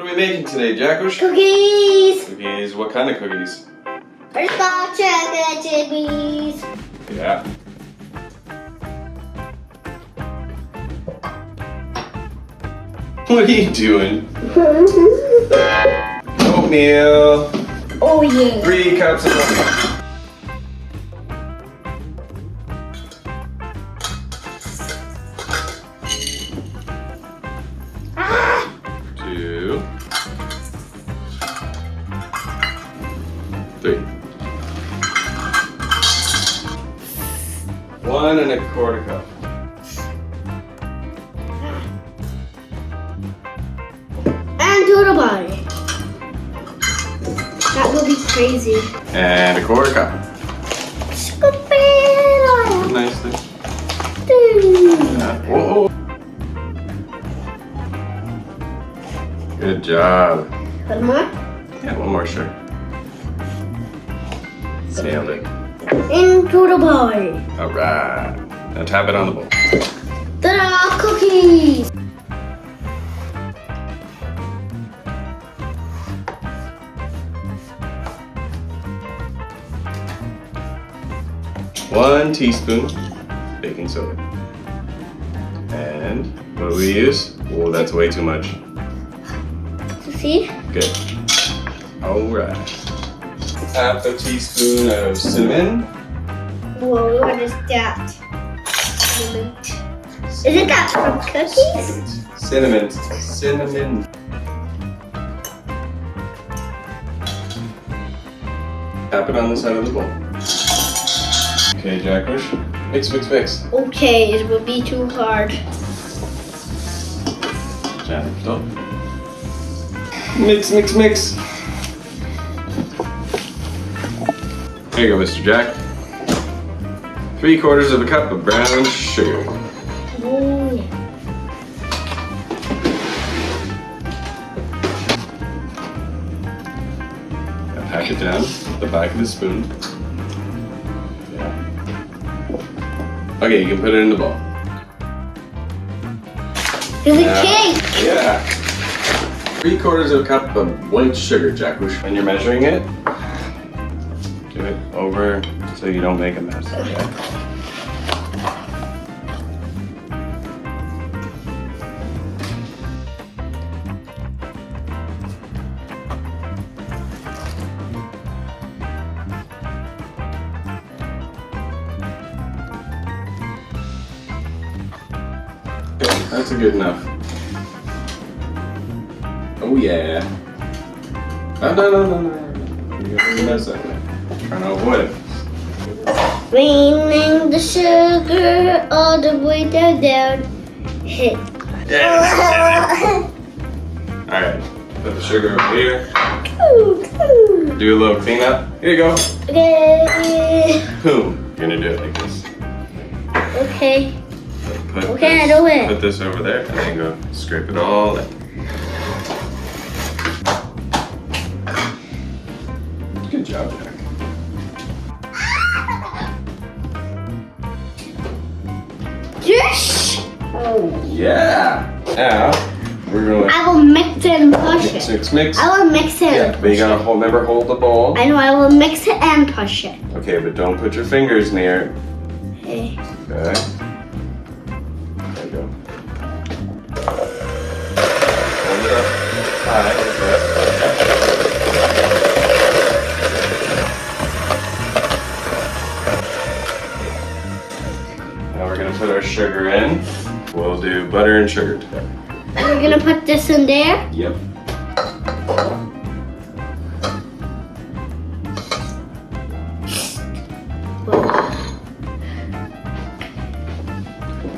What are we making today, Jackush? Cookies! Cookies. What kind of cookies? Butterscotch chocolate chippies. Yeah. What are you doing? Oatmeal. Oh yeah. 3 cups of oatmeal. Ah! 2, 3. 1¼ cup. And to the body. That will be crazy. And ¼ cup. Scoop it on. Nicely. Mm. Yeah. Whoa. Good job. One more. Yeah, one more, sure. Nailed it. Into the body. All right. Now tap it on the bowl. Ta-da! Cookies. One teaspoon baking soda. And what do we use? Oh, that's way too much. See? Good. All right. Half a teaspoon of cinnamon. Whoa, what is that? Cinnamon. Isn't that from cookies? Cinnamon. Cinnamon. Tap it on the side of the bowl. Okay, Jackush. Mix, mix, mix. Okay, it will be too hard. Jack, stop. Mix, mix, mix. There you go, Mr. Jack. 3/4 cup of brown sugar. Oh, yeah. Now pack it down with the back of the spoon. Yeah. Okay, you can put it in the bowl. It's a Now- cake. Yeah. 3/4 cup of white sugar, Jackush. When you're measuring it, do it over so you don't make a mess. Okay? Okay, that's good enough. Oh yeah. No. You're gonna mess up. Trying to avoid it. Raining the sugar all the way down. Hit. Alright, put the sugar over here. Ooh. Do a little cleanup. Here you go. Okay. Boom. You're gonna do it like this. Okay. Put Okay, this, I do it. Put this over there and then go scrape it all in. Good job, Jack. Yes. Oh. Yeah. Now we're gonna I will mix it and push mix, it. mix, mix. I will mix it. Yeah, and but you push gotta it. hold the bowl. I know. I will mix it and push it. Okay, but don't put your fingers near it. Okay. Okay. There you go. Hold it up high like that. Now we're gonna put our sugar in. We'll do butter and sugar together. We're gonna put this in there. Yep.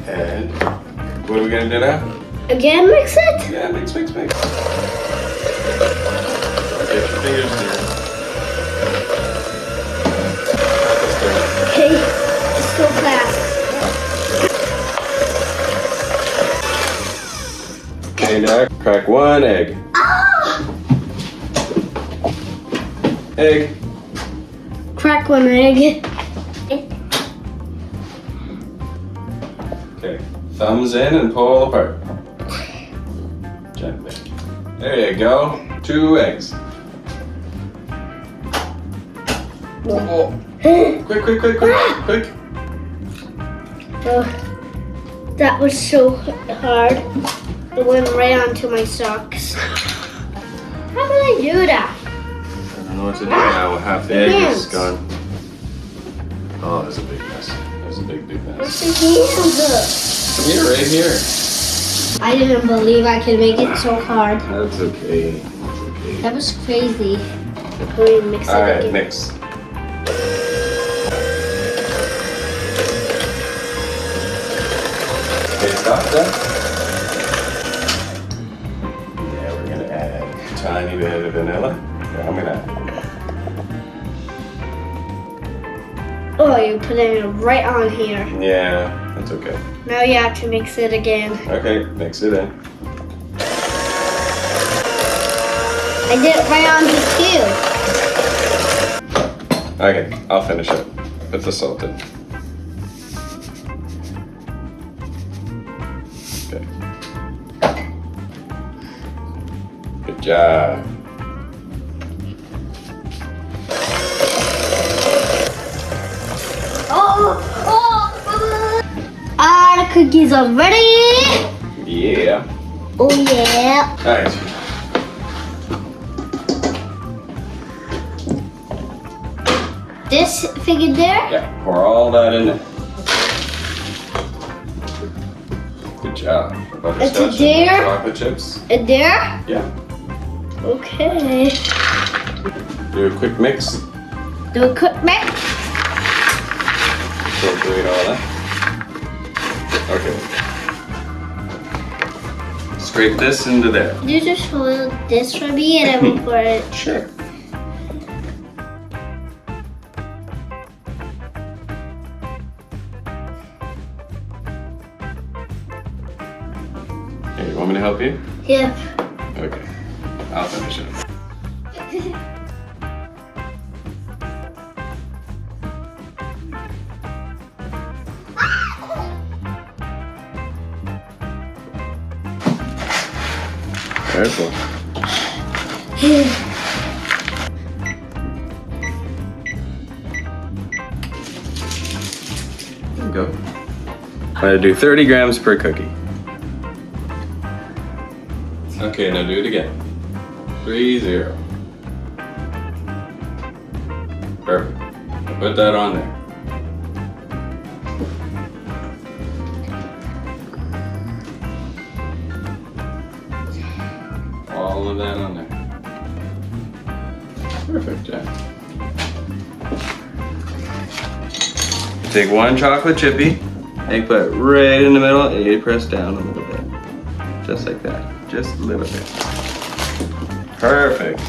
And what are we gonna do now? Again, mix it. Yeah, mix, mix, mix. Get your fingers near. Okay. Let's go fast. Okay, now crack 1 egg. Ah! Egg. Crack 1 egg. Okay, thumbs in and pull apart. Gently. There you go. 2 eggs. Oh. Quick, quick, quick, quick, quick. Oh, that was so hard. It went right onto my socks. How did I do that? I don't know what to do now. Half the egg is gone. Oh, that's a big mess. That's a big, big mess. Where's the hands? Come here, right here. I didn't believe I could make it so hard. That's okay. That's okay. That was crazy. We're gonna mix it Alright, again. mix. Okay, stop that. Yeah, we're gonna add a tiny bit of vanilla. Yeah, I'm gonna. Oh, you're putting it right on here. Yeah, that's okay. Now you have to mix it again. Okay, mix it in. I did it right on the cube. Okay, I'll finish it. Put the salt in. Okay. Good job. The cookies are ready. Yeah. Oh yeah. Alright. This thing in there? Yeah, pour all that in there. Good job. Butterscotch there? and chocolate chips. In there? Yeah. Okay. Do a quick mix. Do a quick mix. Incorporate all that. Okay. Scrape this into there. You just hold this for me and I will pour it. Sure. Okay, you want me to help you? Yep. Okay. I'll finish it. Careful. There you go. I'm gonna do 30 grams per cookie. Okay, now do it again. 3-0. Perfect. I'll put that on there. All of that on there. Perfect, Jack. Take one chocolate chippy and put it right in the middle and you press down a little bit. Just like that. Just a little bit. Perfect.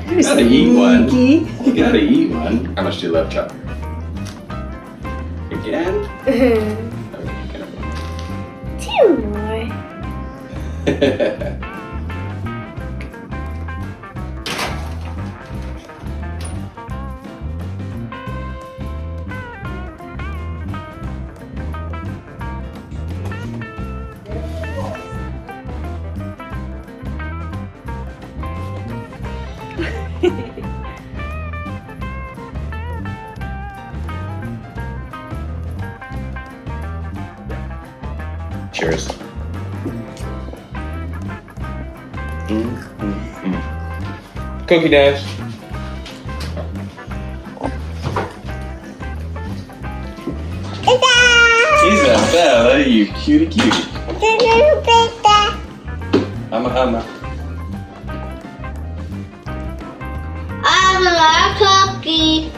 You gotta eat one. You gotta eat one. How much do you love chocolate? Again? Okay, careful. 2 more. Cheers. Cookie dash. Isabella, you cutie cutie. I'm I'm a cookie.